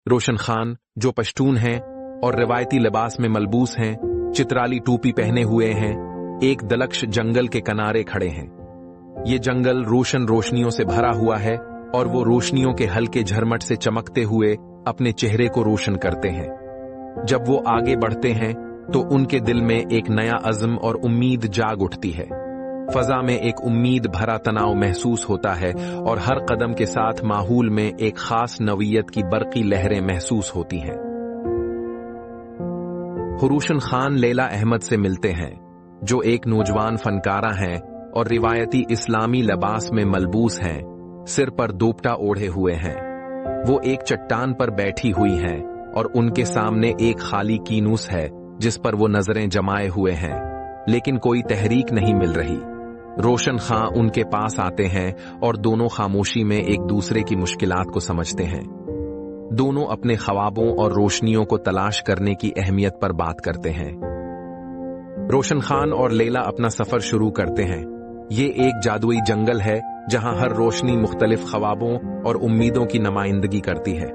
रोशन खान, जो पश्तून हैं और रिवायती लिबास में मलबूस हैं, चित्राली टोपी पहने हुए हैं, एक दलक्ष जंगल के किनारे खड़े हैं। ये जंगल रोशन रोशनियों से भरा हुआ है और वो रोशनियों के हल्के झरमट से चमकते हुए अपने चेहरे को रोशन करते हैं। जब वो आगे बढ़ते हैं तो उनके दिल में एक नया अज़्म और उम्मीद जाग उठती है। फजा में एक उम्मीद भरा तनाव महसूस होता है और हर कदम के साथ माहौल में एक खास नवीयत की बरकी लहरें महसूस होती हैं। रोशन खान लैला अहमद से मिलते हैं, जो एक नौजवान फनकारा हैं और रिवायती इस्लामी लिबास में मलबूस हैं, सिर पर दोपटा ओढ़े हुए हैं। वो एक चट्टान पर बैठी हुई हैं और उनके सामने एक खाली कीनूस है जिस पर वो नजरें जमाए हुए हैं, लेकिन कोई तहरीक नहीं मिल रही। रोशन खां उनके पास आते हैं और दोनों खामोशी में एक दूसरे की मुश्किलात को समझते हैं। दोनों अपने ख्वाबों और रोशनियों को तलाश करने की अहमियत पर बात करते हैं। रोशन खान और लैला अपना सफर शुरू करते हैं। ये एक जादुई जंगल है जहां हर रोशनी मुख्तलिफ ख्वाबों और उम्मीदों की नुमाइंदगी करती है।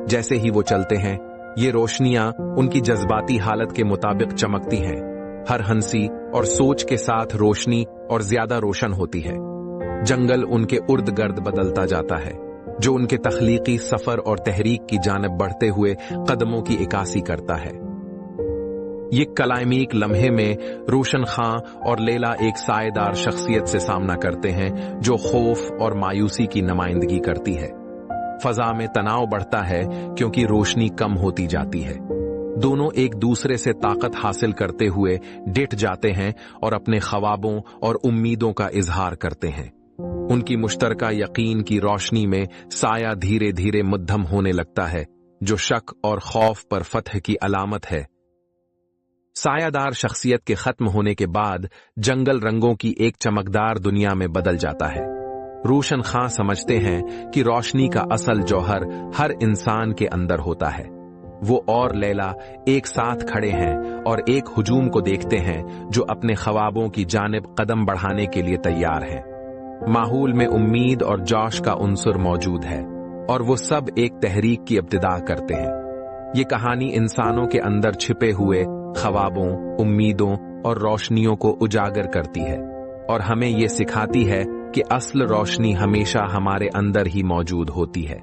जैसे ही वो चलते हैं, ये रोशनियां उनकी जज्बाती हालत के मुताबिक चमकती हैं। हर हंसी और सोच के साथ रोशनी और ज्यादा रोशन होती है। जंगल उनके उर्द गर्द बदलता जाता है, जो उनके तख्लीकी सफर और तहरीक की जानिब बढ़ते हुए कदमों की इकासी करता है। ये कलाइमीक लम्हे में रोशन खां और लैला एक साएदार शख्सियत से सामना करते हैं जो खौफ और मायूसी की नुमाइंदगी करती है। फजा में तनाव बढ़ता है क्योंकि रोशनी कम होती जाती है। दोनों एक दूसरे से ताकत हासिल करते हुए डिट जाते हैं और अपने ख्वाबों और उम्मीदों का इजहार करते हैं। उनकी मुश्तरका यकीन की रोशनी में साया धीरे धीरे मध्यम होने लगता है, जो शक और खौफ पर फतह की अलामत है। सायादार शख्सियत के खत्म होने के बाद जंगल रंगों की एक चमकदार दुनिया में बदल जाता है। रोशन खां समझते हैं कि रोशनी का असल जौहर हर इंसान के अंदर होता है। वो और लैला एक साथ खड़े हैं और एक हुजूम को देखते हैं जो अपने ख्वाबों की जानिब कदम बढ़ाने के लिए तैयार हैं। माहौल में उम्मीद और जोश का उन्सुर मौजूद है और वो सब एक तहरीक की इब्तिदा करते हैं। ये कहानी इंसानों के अंदर छिपे हुए ख्वाबों, उम्मीदों और रोशनियों को उजागर करती है और हमें ये सिखाती है कि असल रोशनी हमेशा हमारे अंदर ही मौजूद होती है।